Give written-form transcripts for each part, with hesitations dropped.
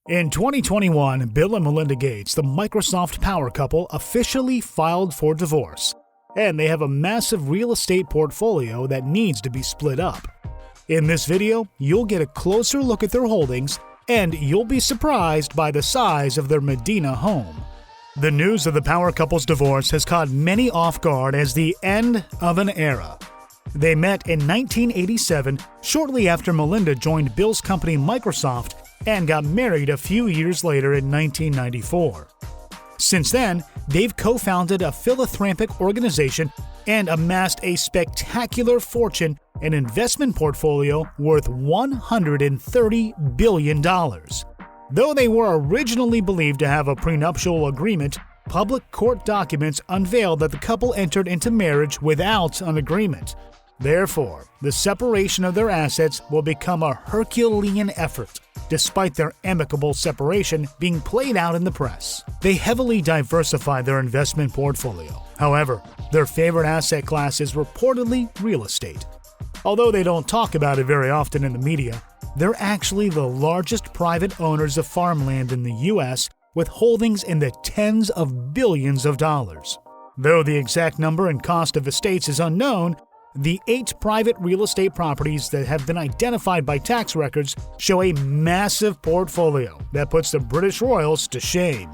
In 2021, Bill and Melinda Gates, the Microsoft power couple, officially filed for divorce, and they have a massive real estate portfolio that needs to be split up. In this video, you'll get a closer look at their holdings, and you'll be surprised by the size of their Medina home. The news of the power couple's divorce has caught many off guard as the end of an era. They met in 1987, shortly after Melinda joined Bill's company Microsoft, and got married a few years later in 1994. Since then, they've co-founded a philanthropic organization and amassed a spectacular fortune and investment portfolio worth $130 billion. Though they were originally believed to have a prenuptial agreement, public court documents unveiled that the couple entered into marriage without an agreement. Therefore, the separation of their assets will become a Herculean effort, despite their amicable separation being played out in the press. They heavily diversify their investment portfolio. However, their favorite asset class is reportedly real estate. Although they don't talk about it very often in the media, they're actually the largest private owners of farmland in the U.S., with holdings in the tens of billions of dollars. Though the exact number and cost of estates is unknown, the 8 private real estate properties that have been identified by tax records show a massive portfolio that puts the British royals to shame.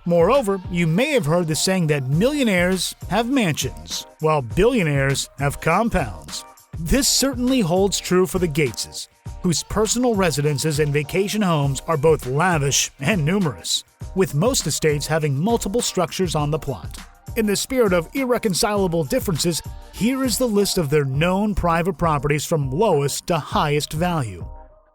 Moreover, you may have heard the saying that millionaires have mansions, while billionaires have compounds. This certainly holds true for the Gateses, whose personal residences and vacation homes are both lavish and numerous, with most estates having multiple structures on the plot. In the spirit of irreconcilable differences, here is the list of their known private properties from lowest to highest value.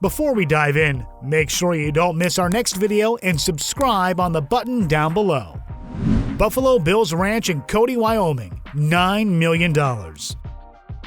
Before we dive in, make sure you don't miss our next video and subscribe on the button down below. Buffalo Bill's Ranch in Cody, Wyoming, $9 million.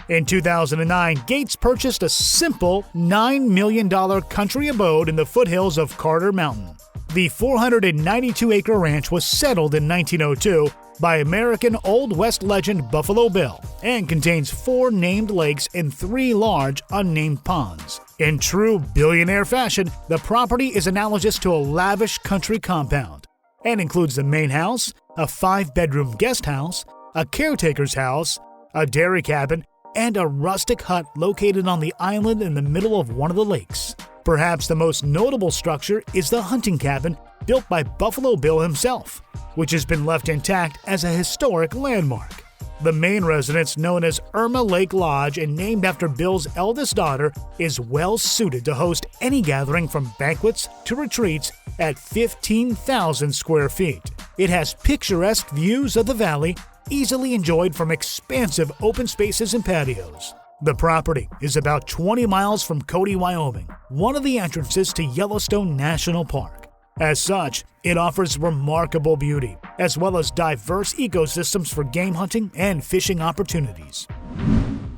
In 2009, Gates purchased a simple $9 million country abode in the foothills of Carter Mountain. The 492-acre ranch was settled in 1902 by American Old West legend Buffalo Bill and contains 4 named lakes and 3 large unnamed ponds. In true billionaire fashion, the property is analogous to a lavish country compound and includes the main house, a 5-bedroom guest house, a caretaker's house, a dairy cabin, and a rustic hut located on the island in the middle of one of the lakes. Perhaps the most notable structure is the hunting cabin built by Buffalo Bill himself, which has been left intact as a historic landmark. The main residence, known as Irma Lake Lodge and named after Bill's eldest daughter, is well suited to host any gathering from banquets to retreats at 15,000 square feet. It has picturesque views of the valley, easily enjoyed from expansive open spaces and patios. The property is about 20 miles from Cody, Wyoming, one of the entrances to Yellowstone National Park. As such, it offers remarkable beauty, as well as diverse ecosystems for game hunting and fishing opportunities.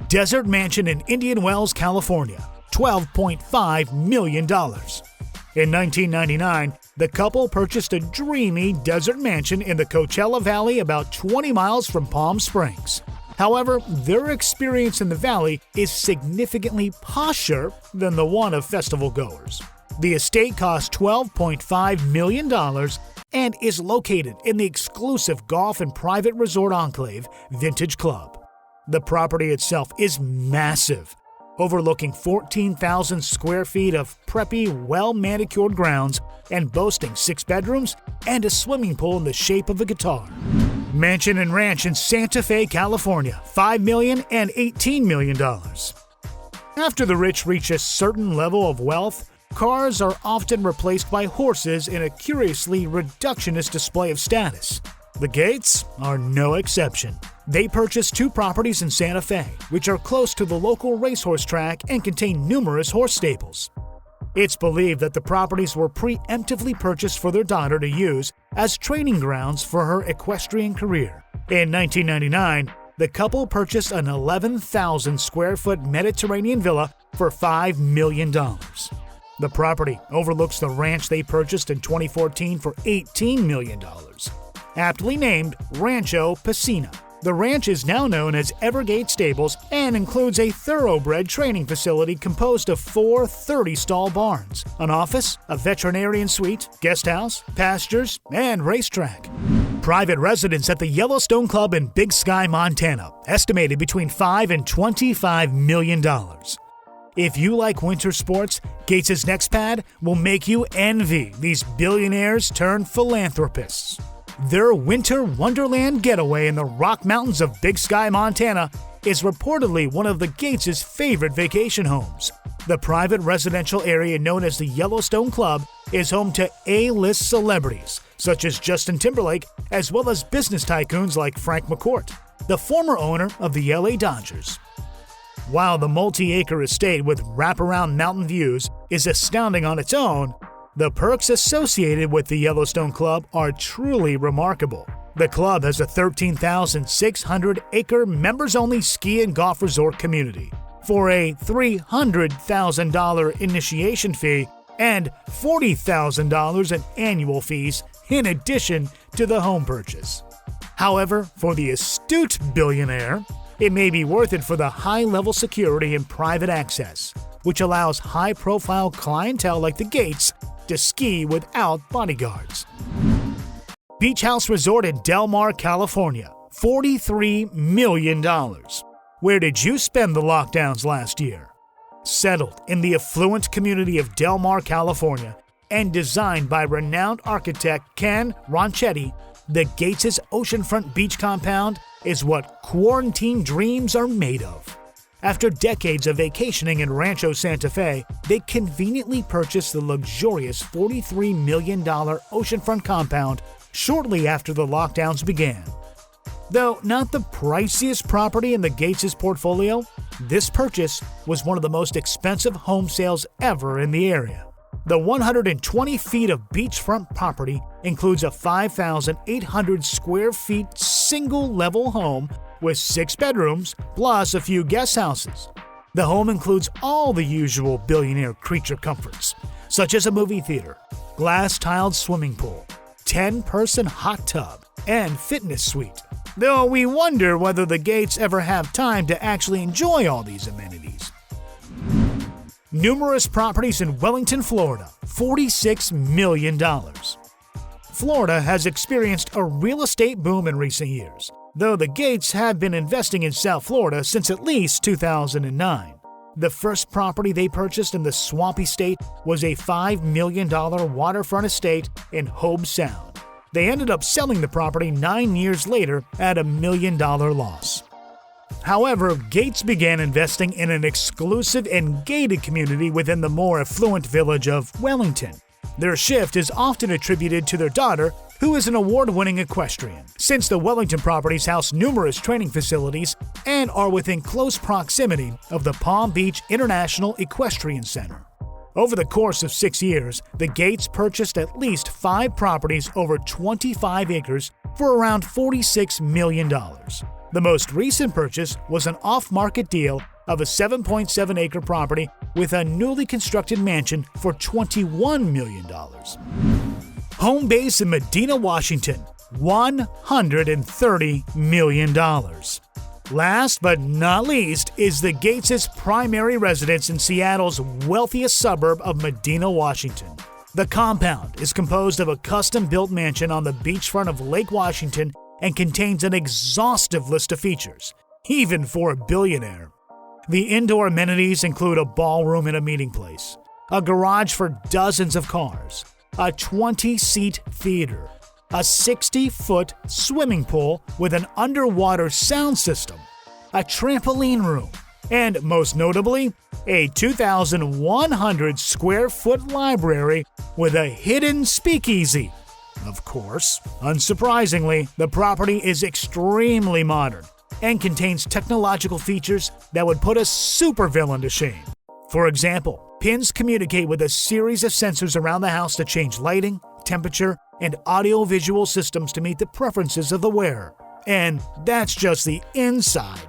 Desert Mansion in Indian Wells, California, $12.5 million. In 1999, the couple purchased a dreamy desert mansion in the Coachella Valley about 20 miles from Palm Springs. However, their experience in the valley is significantly posher than the one of festival goers. The estate cost $12.5 million and is located in the exclusive golf and private resort enclave Vintage Club. The property itself is massive, overlooking 14,000 square feet of preppy, well-manicured grounds and boasting 6 bedrooms and a swimming pool in the shape of a guitar. Mansion and Ranch in Santa Fe, California, $5 million and $18 million. After the rich reach a certain level of wealth, cars are often replaced by horses in a curiously reductionist display of status. The Gates are no exception. They purchased 2 properties in Santa Fe, which are close to the local racehorse track and contain numerous horse stables. It's believed that the properties were preemptively purchased for their daughter to use as training grounds for her equestrian career. In 1999, the couple purchased an 11,000 square foot Mediterranean villa for $5 million. The property overlooks the ranch they purchased in 2014 for $18 million, aptly named Rancho Piscina. The ranch is now known as Evergate Stables and includes a thoroughbred training facility composed of 4 30-stall barns, an office, a veterinarian suite, guest house, pastures, and racetrack. Private residence at the Yellowstone Club in Big Sky, Montana, estimated between $5 and $25 million. If you like winter sports, Gates' next pad will make you envy these billionaires turned philanthropists. Their winter wonderland getaway in the Rock Mountains of Big Sky, Montana is reportedly one of the Gates' favorite vacation homes. The private residential area known as the Yellowstone Club is home to A-list celebrities such as Justin Timberlake, as well as business tycoons like Frank McCourt, the former owner of the LA Dodgers. While the multi-acre estate with wraparound mountain views is astounding on its own, the perks associated with the Yellowstone Club are truly remarkable. The club has a 13,600-acre members-only ski and golf resort community for a $300,000 initiation fee and $40,000 in annual fees in addition to the home purchase. However, for the astute billionaire, it may be worth it for the high-level security and private access, which allows high-profile clientele like the Gates to ski without bodyguards. Beach House Resort in Del Mar, California, $43 million. Where did you spend the lockdowns last year? Settled in the affluent community of Del Mar, California, and designed by renowned architect Ken Ronchetti, the Gates' oceanfront beach compound is what quarantine dreams are made of. After decades of vacationing in Rancho Santa Fe, they conveniently purchased the luxurious $43 million oceanfront compound shortly after the lockdowns began. Though not the priciest property in the Gates' portfolio, this purchase was one of the most expensive home sales ever in the area. The 120 feet of beachfront property includes a 5,800 square feet single-level home with 6 bedrooms plus a few guest houses. The home includes all the usual billionaire creature comforts, such as a movie theater, glass-tiled swimming pool, 10-person hot tub, and fitness suite. Though we wonder whether the Gates ever have time to actually enjoy all these amenities. Numerous properties in Wellington, Florida, $46 million. Florida has experienced a real estate boom in recent years, though the Gates have been investing in South Florida since at least 2009. The first property they purchased in the swampy state was a $5 million waterfront estate in Hobe Sound. They ended up selling the property 9 years later at a $1 million loss. However, Gates began investing in an exclusive and gated community within the more affluent village of Wellington. Their shift is often attributed to their daughter, who is an award-winning equestrian, since the Wellington properties house numerous training facilities and are within close proximity of the Palm Beach International Equestrian Center. Over the course of 6 years, the Gates purchased at least 5 properties over 25 acres for around $46 million. The most recent purchase was an off-market deal of a 7.7-acre property with a newly constructed mansion for $21 million. Home base in Medina, Washington, $130 million. Last but not least is the Gates' primary residence in Seattle's wealthiest suburb of Medina, Washington. The compound is composed of a custom-built mansion on the beachfront of Lake Washington and contains an exhaustive list of features, even for a billionaire. The indoor amenities include a ballroom and a meeting place, a garage for dozens of cars, a 20-seat theater, a 60-foot swimming pool with an underwater sound system, a trampoline room, and most notably, a 2,100 square foot library with a hidden speakeasy. Of course, unsurprisingly, the property is extremely modern and contains technological features that would put a supervillain to shame. For example, pins communicate with a series of sensors around the house to change lighting, temperature, and audio-visual systems to meet the preferences of the wearer. And that's just the inside.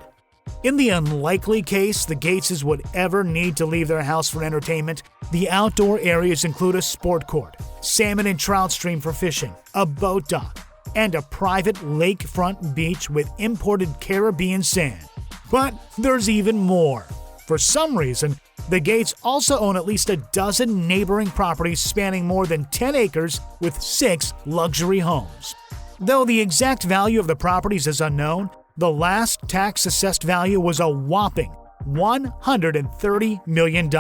In the unlikely case the Gateses would ever need to leave their house for entertainment, the outdoor areas include a sport court, salmon and trout stream for fishing, a boat dock, and a private lakefront beach with imported Caribbean sand. But there's even more. For some reason, the Gates also own at least a dozen neighboring properties spanning more than 10 acres with 6 luxury homes. Though the exact value of the properties is unknown, the last tax-assessed value was a whopping $130 million,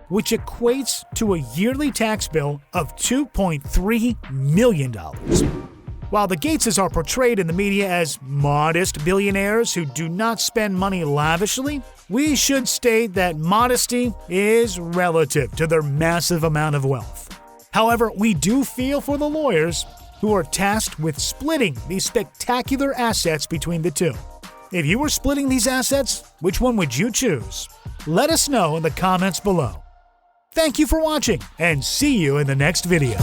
which equates to a yearly tax bill of $2.3 million. While the Gateses are portrayed in the media as modest billionaires who do not spend money lavishly, we should state that modesty is relative to their massive amount of wealth. However, we do feel for the lawyers who are tasked with splitting these spectacular assets between the two. If you were splitting these assets, which one would you choose? Let us know in the comments below. Thank you for watching, and see you in the next video.